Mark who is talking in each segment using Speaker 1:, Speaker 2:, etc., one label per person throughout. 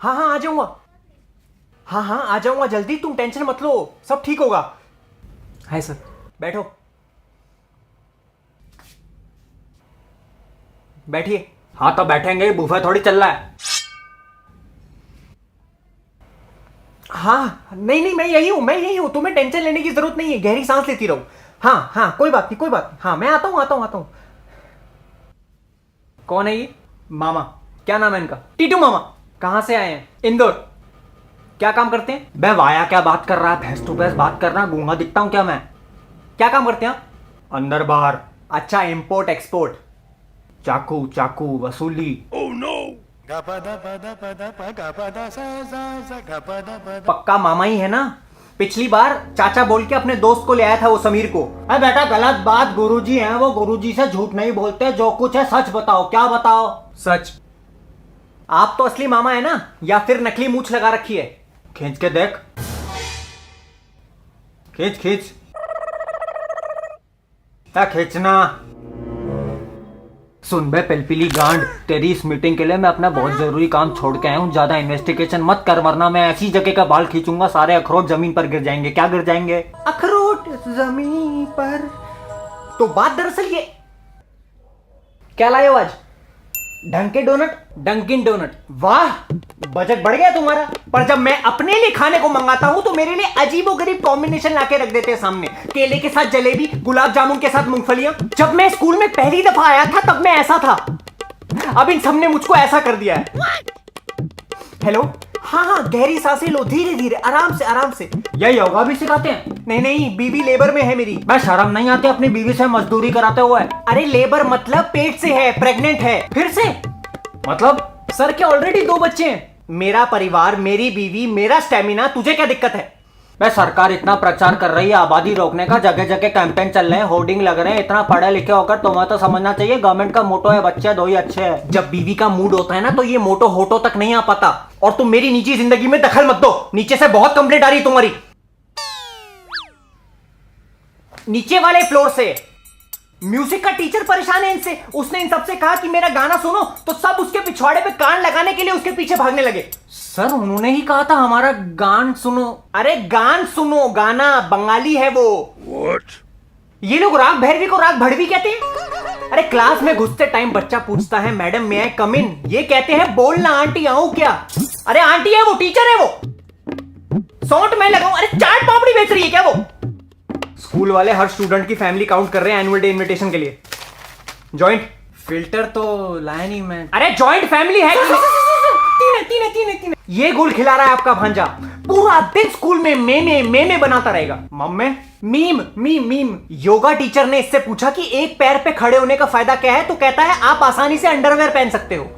Speaker 1: हाँ हाँ आ जाऊंगा। हाँ हाँ आ जाऊंगा जल्दी, तुम टेंशन मत लो, सब ठीक होगा। है सर। बैठो, बैठिए। हाँ तो बैठेंगे, बुफे थोड़ी चल रहा है। हाँ नहीं नहीं, मैं यही हूँ, तुम्हें टेंशन लेने की जरूरत नहीं है, गहरी सांस लेती रहो। हाँ हाँ कोई बात नहीं, कोई बात नहीं, हाँ मैं आता हूँ। कौन है ये? मामा। क्या नाम है इनका? टीटू मामा। कहाँ से आए हैं? इंदौर। क्या काम करते हैं? बे वाया क्या बात कर रहा है, भैंस टू भैंस बात कर रहा है, गूंगा दिखता हूँ क्या मैं? क्या काम करते हैं आप? अंदर बाहर। अच्छा, इम्पोर्ट एक्सपोर्ट। चाकू चाकू वसूली। पक्का मामा ही है ना? पिछली बार चाचा बोल के अपने दोस्त को ले आया था वो समीर को। अरे बेटा गलत बात, गुरुजी हैं वो, गुरुजी से झूठ नहीं बोलते, जो कुछ है सच बताओ। क्या बताओ? सच। आप तो असली मामा है ना, या फिर नकली मूछ लगा रखी है? खींच के देख, खींच खींच। क्या खींचना? सुन बे पिलपिली गांड, तेरी इस मीटिंग के लिए मैं अपना बहुत जरूरी काम छोड़ के आया हूँ, ज्यादा इन्वेस्टिगेशन मत कर वरना मैं ऐसी जगह का बाल खींचूंगा सारे अखरोट जमीन पर गिर जाएंगे। क्या गिर जाएंगे? अखरोट जमीन पर। तो बात दरअसल ये, क्या लाए हो आज? Dunkin donut? डंकिन डोनट, वाह बजट बढ़ गया तुम्हारा। पर जब मैं अपने लिए खाने को मंगाता हूं तो मेरे लिए अजीबोगरीब कॉम्बिनेशन लाके रख देते हैं सामने। केले के साथ जलेबी, गुलाब जामुन के साथ मूंगफलियां। जब मैं स्कूल में पहली दफा आया था तब मैं ऐसा था, अब इन सबने मुझको ऐसा कर दिया है। हेलो, हाँ हाँ गहरी सांसें लो, धीरे धीरे, आराम से आराम से। यह योगा भी सिखाते हैं? नहीं नहीं, बीवी लेबर में है मेरी। मैं शर्म नहीं आती अपनी बीवी से मजदूरी कराते हुए? अरे लेबर मतलब पेट से है, प्रेग्नेंट है। फिर से मतलब? सर के ऑलरेडी 2 बच्चे हैं। मेरा परिवार, मेरी बीवी, मेरा स्टेमिना, तुझे क्या दिक्कत है? मैं सरकार इतना प्रचार कर रही है आबादी रोकने का, जगह जगह कैंपेन चल रहे हैं, होर्डिंग लग रहे हैं, इतना पढ़े लिखे होकर तुम्हें तो समझना चाहिए गवर्नमेंट का मोटो है बच्चे दो ही अच्छे हैं। जब बीवी का मूड होता है ना तो ये मोटो होटो तक नहीं आ पाता। और तुम मेरी निजी जिंदगी में दखल मत दो, नीचे से बहुत कंप्लेंट आ रही है तुम्हारी, नीचे वाले फ्लोर से। म्यूजिक का टीचर परेशान है इनसे, उसने इन सबसे कहा कि मेरा गाना सुनो तो सब उसके पिछवाड़े पे कान लगाने के लिए उसके पीछे भागने लगे। सर उन्होंने ही कहा था हमारा गान सुनो। अरे गान सुनो, गाना बंगाली है वो। What? ये लोग राग भैरवी को राग भड़वी कहते हैं। अरे क्लास में घुसते टाइम बच्चा पूछता है मैडम मैं कम इन, ये कहते हैं बोलना आंटी आऊं क्या। अरे आंटी है वो, टीचर है वो। सौंठ मैं लगाऊं? अरे चाट पापड़ी बेच रही है क्या वो? स्कूल वाले हर स्टूडेंट की फैमिली काउंट कर रहे हैं एनुअल डे इनविटेशन के लिए। जॉइंट फिल्टर तो लाया नहीं मैं। अरे जॉइंट फैमिली है। तीन ये गुल खिला रहा है आपका भांजा, पूरा दिन स्कूल में मेमे बनाता रहेगा। मम्मे meme meme meme. Yoga teacher ने इससे पूछा कि एक पैर पे खड़े होने का फायदा क्या है, तो कहता है आप आसानी से अंडरवेयर पहन सकते हो।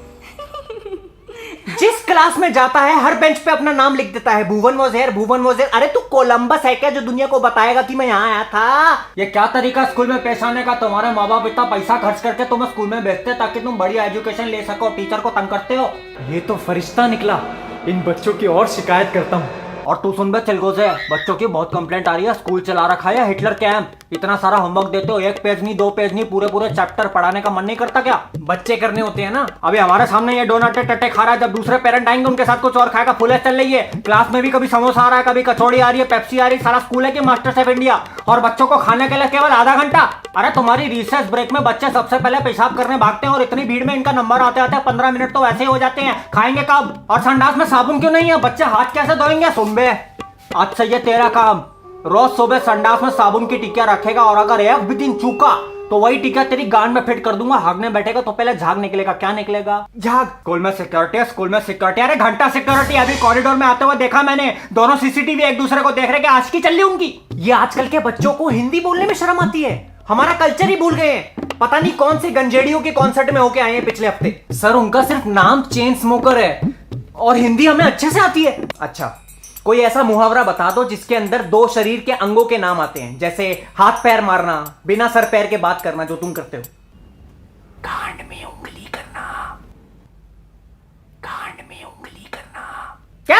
Speaker 1: जिस क्लास में जाता है हर बेंच पे अपना नाम लिख देता है, Bhuvan was here, Bhuvan was here. अरे तू कोलंबस है क्या जो दुनिया को बताएगा कि मैं यहाँ आया था? ये क्या तरीका स्कूल में पेश आने का? तुम्हारे माँ बाप इतना पैसा खर्च करके तुम्हें स्कूल में भेजते ताकि तुम बढ़िया एजुकेशन ले सको, टीचर को तंग करते हो। ये तो फरिश्ता निकला, इन बच्चों की और शिकायत करता हूँ। और तू सुन बे चिलगोज़े, बच्चों की बहुत कंप्लेंट आ रही है, स्कूल चला रखा है हिटलर कैंप। इतना सारा होमवर्क देते हो, 1 पेज नहीं 2 पेज नहीं, पूरे चैप्टर पढ़ाने का मन नहीं करता क्या? बच्चे करने होते हैं ना। अभी हमारे सामने ये डोनट टट्टे खा रहा है, जब दूसरे पेरेंट आएंगे उनके साथ कुछ और खाएगा। फुले चल रही है क्लास में भी, कभी समोसा आ रहा है, कभी कचौड़ी आ रही है, पेप्सी आ रही है। सारा स्कूल है कि मास्टर शेफ इंडिया, और बच्चों को खाने के लिए केवल आधा घंटा। अरे तुम्हारी रिसेस ब्रेक में बच्चे सबसे पहले पेशाब करने भागते हैं और इतनी भीड़ में इनका नंबर आते आते 15 मिनट तो वैसे ही हो जाते हैं। खाएंगे कब? और संडास में साबुन क्यों नहीं है? बच्चे हाथ कैसे धोएंगे? सुन बे, आज से ये तेरा काम, रोज सुबह संडास में साबुन की टिकिया रखेगा, और अगर एक भी दिन चूका तो वही टिकिया तेरी गांड में फिट कर दूंगा। हागने बैठेगा तो पहले झाग निकलेगा। क्या निकलेगा? झाग। स्कूल में सिक्योरिटी है, स्कूल में सिक्योरिटी। अरे घंटा सिक्योरिटी। अभी कॉरिडोर में आते हुए देखा मैंने, दोनों सीसीटीवी एक दूसरे को देख रहे कि आशिकी चल रही उनकी। ये आजकल के बच्चों को हिंदी बोलने में शर्म आती है, हमारा कल्चर ही भूल गए हैं। पता नहीं कौन से गंजेड़ियों के कॉन्सर्ट में होके आए हैं पिछले हफ्ते। सर उनका सिर्फ नाम चेन स्मोकर है और हिंदी हमें अच्छे से आती है। अच्छा, कोई ऐसा मुहावरा बता दो जिसके अंदर 2 शरीर के अंगों के नाम आते हैं, जैसे हाथ पैर मारना, बिना सर पैर के बात करना जो तुम करते हो। कांड में उंगली करना, कांड में उंगली करना। क्या?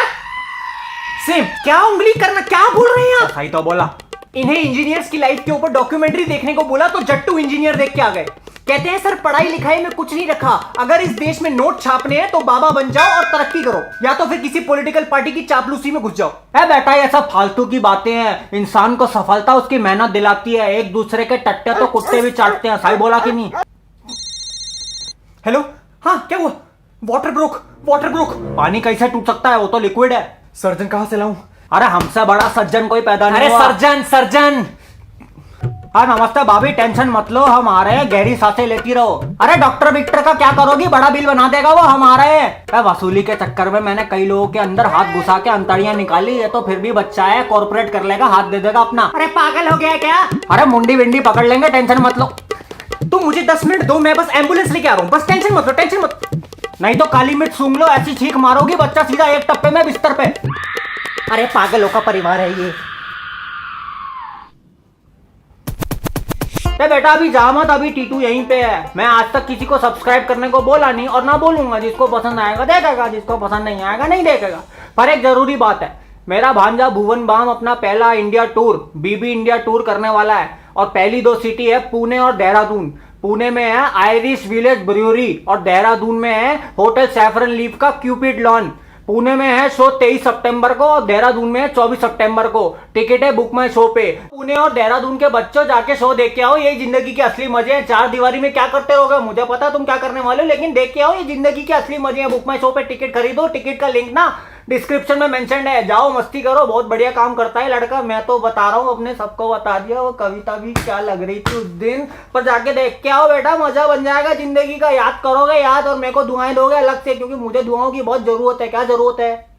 Speaker 1: सेम क्या उंगली करना? क्या बोल रहे हैं आप? सही तो बोला। इन्हें इंजीनियर्स की लाइफ के ऊपर डॉक्यूमेंट्री देखने को बोला तो जट्टू इंजीनियर देख के आ गए। कहते हैं सर पढ़ाई लिखाई में कुछ नहीं रखा, अगर इस देश में नोट छापने हैं तो बाबा बन जाओ और तरक्की करो, या तो फिर किसी पॉलिटिकल पार्टी की चापलूसी में घुस जाओ। है बेटा ये सब फालतू की बातें हैं, इंसान को सफलता उसकी मेहनत दिलाती है, एक दूसरे के टट्टे तो कुत्ते भी चाटते हैं, सही बोला कि नहीं? हेलो, हाँ क्या हुआ? Water broke, water broke. पानी कैसे टूट सकता है, वो तो लिक्विड है। सर्जन कहाँ से लाऊं? अरे हमसे बड़ा सर्जन कोई पैदा नहीं हुआ। Surgeon surgeon. हाँ नमस्ते भाभी, टेंशन मत लो, हम आ रहे हैं, गहरी सांसें लेती रहो। अरे डॉक्टर विक्टर का क्या करोगी, बड़ा बिल बना देगा वो, हम आ रहे हैं। वसूली के चक्कर में मैंने कई लोगों के अंदर हाथ घुसा के अंतड़ियां निकाली, ये तो फिर भी बच्चा है, कॉर्पोरेट कर लेगा, हाथ दे देगा अपना। अरे पागल हो गया क्या? अरे मुंडी विंडी पकड़ लेंगे, टेंशन मत लो। तुम मुझे 10 मिनट दो, मैं बस एम्बुलेंस लेके आ रहा हूँ, बस टेंशन मत लो, टेंशन मत। नहीं तो काली मिर्च सूंघ लो, ऐसी छींक मारोगी बच्चा सीधा एक टप्पे में बिस्तर पे। अरे पागलों का परिवार है ये। बेटा अभी जा मत, अभी टीटू यहीं पे है। मैं आज तक किसी को सब्सक्राइब करने को बोला नहीं और ना बोलूंगा, जिसको पसंद आएगा देखेगा, जिसको पसंद नहीं आएगा नहीं देखेगा। पर एक जरूरी बात है, मेरा भांजा भुवन बाम अपना पहला इंडिया टूर, बीबी इंडिया टूर करने वाला है, और पहली 2 सिटी है पुणे और देहरादून। पुणे में है आयरिश विलेज ब्रूअरी और देहरादून में है होटल सैफरन लीफ का क्यूपिड लॉन। पुणे में है शो 23 सितंबर को और देहरादून में है 24 सितंबर को। टिकट है बुक माई शो पे। पुणे और देहरादून के बच्चों जाके शो देख के आओ, यही जिंदगी के असली मजे हैं। 4 दीवारी में क्या करते रहोगे मुझे पता तुम क्या करने वाले हो, लेकिन देख के आओ, ये जिंदगी के असली मजे हैं। बुक माई शो पे टिकट खरीदो, टिकट का लिंक ना डिस्क्रिप्शन में मेंशन है, जाओ मस्ती करो, बहुत बढ़िया काम करता है लड़का, मैं तो बता रहा हूँ, अपने सबको बता दिया। वो कविता भी क्या लग रही थी उस दिन, पर जाके देख के आओ बेटा, मजा बन जाएगा जिंदगी का, याद करोगे याद, और मेरे को दुआएं दोगे अलग से, क्योंकि मुझे दुआओं की बहुत जरूरत है। क्या जरूरत है?